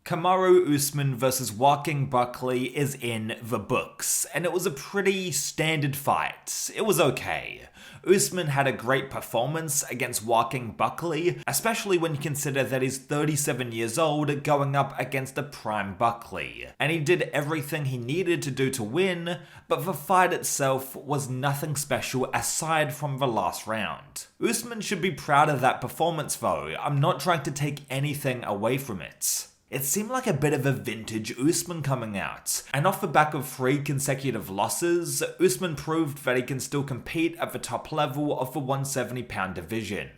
Kamaru Usman versus Joaquin Buckley is in the books, and it was a pretty standard fight. It was okay. Usman had a great performance against Joaquin Buckley, especially when you consider that he's 37 years old going up against a prime Buckley. And he did everything he needed to do to win, but the fight itself was nothing special aside from the last round. Usman should be proud of that performance though. I'm not trying to take anything away from it. It seemed like a bit of a vintage Usman coming out, and off the back of 3 consecutive losses, Usman proved that he can still compete at the top level of the 170-pound division.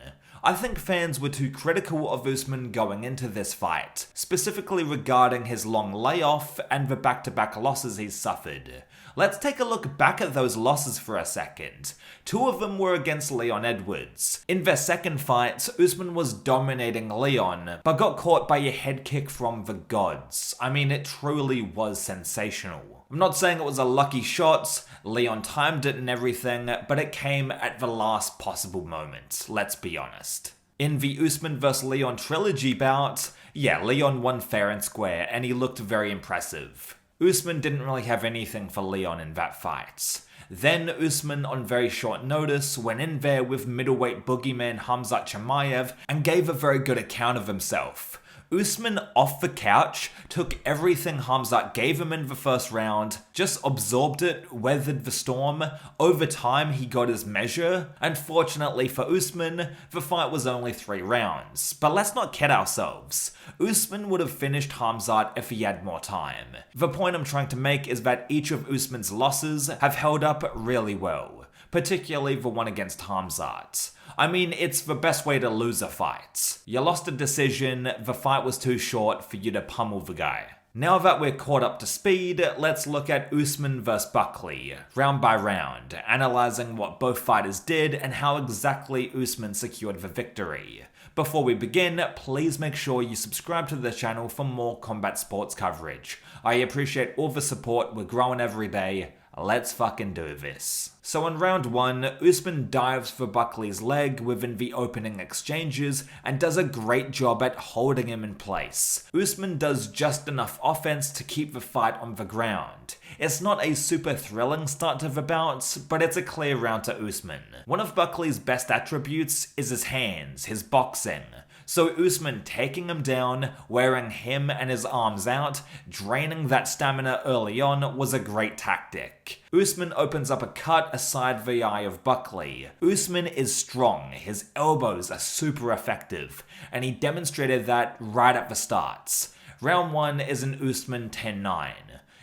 I think fans were too critical of Usman going into this fight, specifically regarding his long layoff and the back-to-back losses he's suffered. Let's take a look back at those losses for a second. 2 of them were against Leon Edwards. In their second fight, Usman was dominating Leon, but got caught by a head kick from the gods. I mean, it truly was sensational. I'm not saying it was a lucky shot, Leon timed it and everything, but it came at the last possible moment, let's be honest. In the Usman vs Leon trilogy bout, yeah, Leon won fair and square, and he looked very impressive. Usman didn't really have anything for Leon in that fight. Then Usman, on very short notice, went in there with middleweight boogeyman Khamzat Chimaev and gave a very good account of himself. Usman, off the couch, took everything Khamzat gave him in the first round, just absorbed it, weathered the storm. Over time, he got his measure. Unfortunately for Usman, the fight was only 3 rounds. But let's not kid ourselves. Usman would have finished Khamzat if he had more time. The point I'm trying to make is that each of Usman's losses have held up really well, particularly the one against Khamzat. I mean, it's the best way to lose a fight. You lost a decision, the fight was too short for you to pummel the guy. Now that we're caught up to speed, let's look at Usman vs Buckley, round by round, analysing what both fighters did and how exactly Usman secured the victory. Before we begin, please make sure you subscribe to the channel for more combat sports coverage. I appreciate all the support, we're growing every day. Let's fucking do this. So in round 1, Usman dives for Buckley's leg within the opening exchanges and does a great job at holding him in place. Usman does just enough offense to keep the fight on the ground. It's not a super thrilling start to the bout, but it's a clear round to Usman. One of Buckley's best attributes is his hands, his boxing. So Usman taking him down, wearing him and his arms out, draining that stamina early on was a great tactic. Usman opens up a cut aside the eye of Buckley. Usman is strong, his elbows are super effective, and he demonstrated that right at the start. Round 1 is an Usman 10-9.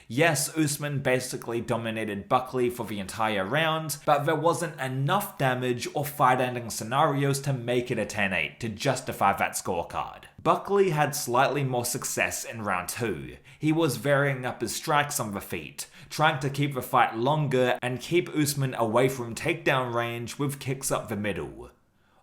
Yes, Usman basically dominated Buckley for the entire round, but there wasn't enough damage or fight-ending scenarios to make it a 10-8 to justify that scorecard. Buckley had slightly more success in round 2. He was varying up his strikes on the feet, trying to keep the fight longer and keep Usman away from takedown range with kicks up the middle.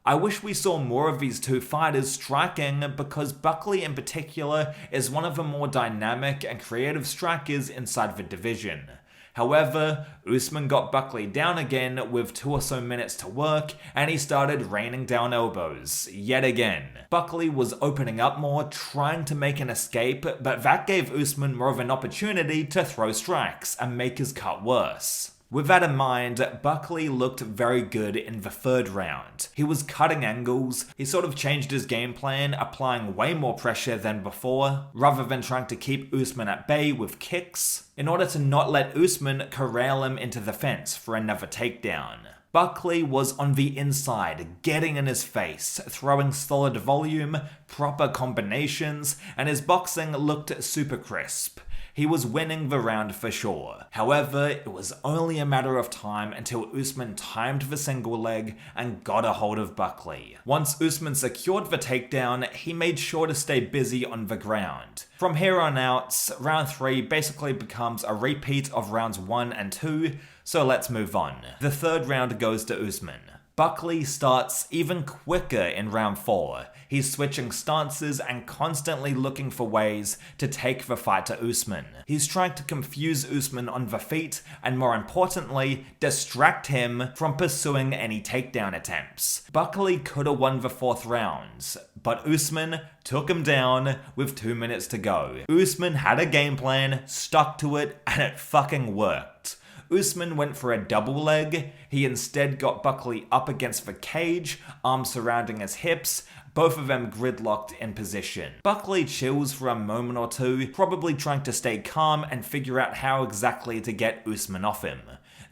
I wish we saw more of these 2 fighters striking because Buckley in particular is one of the more dynamic and creative strikers inside the division. However, Usman got Buckley down again with 2 or so minutes to work and he started raining down elbows, yet again. Buckley was opening up more, trying to make an escape, but that gave Usman more of an opportunity to throw strikes and make his cut worse. With that in mind, Buckley looked very good in the 3rd round. He was cutting angles, he sort of changed his game plan, applying way more pressure than before, rather than trying to keep Usman at bay with kicks, in order to not let Usman corral him into the fence for another takedown. Buckley was on the inside, getting in his face, throwing solid volume, proper combinations, and his boxing looked super crisp. He was winning the round for sure. However, it was only a matter of time until Usman timed the single leg and got a hold of Buckley. Once Usman secured the takedown, he made sure to stay busy on the ground. From here on out, round 3 basically becomes a repeat of rounds 1 and 2, so let's move on. The 3rd round goes to Usman. Buckley starts even quicker in round 4. He's switching stances and constantly looking for ways to take the fight to Usman. He's trying to confuse Usman on the feet and, more importantly, distract him from pursuing any takedown attempts. Buckley could have won the 4th round, but Usman took him down with 2 minutes to go. Usman had a game plan, stuck to it, and it fucking worked. Usman went for a double leg. He instead got Buckley up against the cage, arms surrounding his hips, both of them gridlocked in position. Buckley chills for a moment or two, probably trying to stay calm and figure out how exactly to get Usman off him.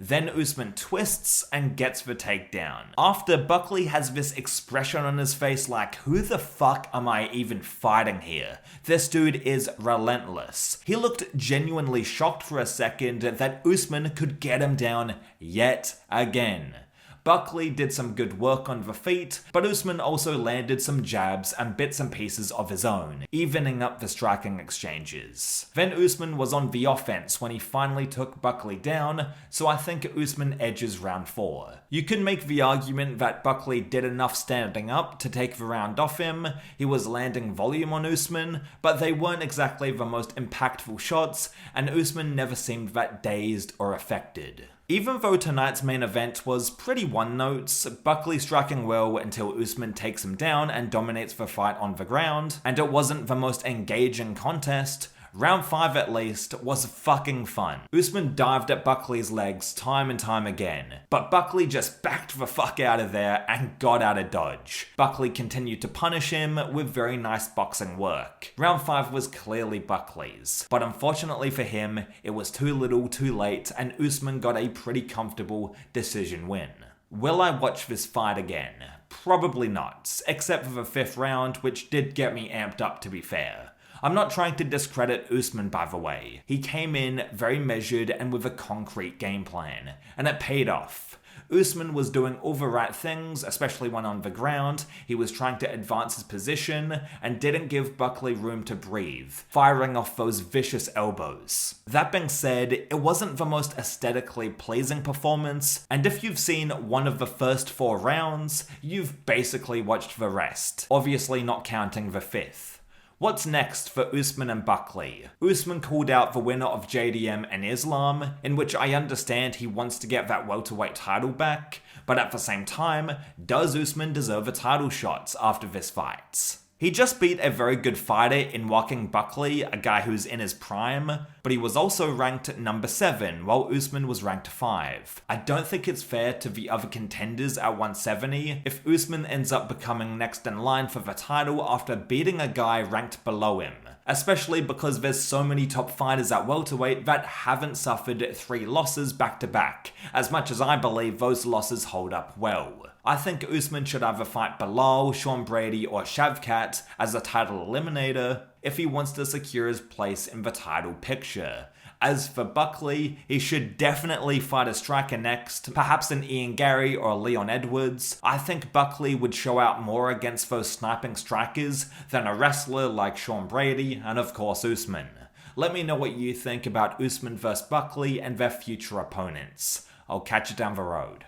Then Usman twists and gets the takedown. After, Buckley has this expression on his face like, who the fuck am I even fighting here? This dude is relentless. He looked genuinely shocked for a second that Usman could get him down yet again. Buckley did some good work on the feet, but Usman also landed some jabs and bits and pieces of his own, evening up the striking exchanges. Then Usman was on the offense when he finally took Buckley down, so I think Usman edges round 4. You can make the argument that Buckley did enough standing up to take the round off him. He was landing volume on Usman, but they weren't exactly the most impactful shots, and Usman never seemed that dazed or affected. Even though tonight's main event was pretty one-note, Buckley striking well until Usman takes him down and dominates the fight on the ground, and it wasn't the most engaging contest, round 5 at least was fucking fun. Usman dived at Buckley's legs time and time again, but Buckley just backed the fuck out of there and got out of dodge. Buckley continued to punish him with very nice boxing work. Round 5 was clearly Buckley's, but unfortunately for him, it was too little too late and Usman got a pretty comfortable decision win. Will I watch this fight again? Probably not, except for the 5th round, which did get me amped up to be fair. I'm not trying to discredit Usman, by the way. He came in very measured and with a concrete game plan, and it paid off. Usman was doing all the right things, especially when on the ground. He was trying to advance his position and didn't give Buckley room to breathe, firing off those vicious elbows. That being said, it wasn't the most aesthetically pleasing performance, and if you've seen one of the first 4 rounds, you've basically watched the rest, obviously not counting the 5th. What's next for Usman and Buckley? Usman called out the winner of JDM and Islam, in which I understand he wants to get that welterweight title back, but at the same time, does Usman deserve a title shot after this fight? He just beat a very good fighter in Joaquin Buckley, a guy who's in his prime, but he was also ranked number 7, while Usman was ranked 5. I don't think it's fair to the other contenders at 170 if Usman ends up becoming next in line for the title after beating a guy ranked below him, especially because there's so many top fighters at welterweight that haven't suffered 3 losses back to back, as much as I believe those losses hold up well. I think Usman should either fight Bilal, Sean Brady, or Shavkat as a title eliminator if he wants to secure his place in the title picture. As for Buckley, he should definitely fight a striker next, perhaps an Ian Gary or Leon Edwards. I think Buckley would show out more against those sniping strikers than a wrestler like Sean Brady and of course Usman. Let me know what you think about Usman vs Buckley and their future opponents. I'll catch you down the road.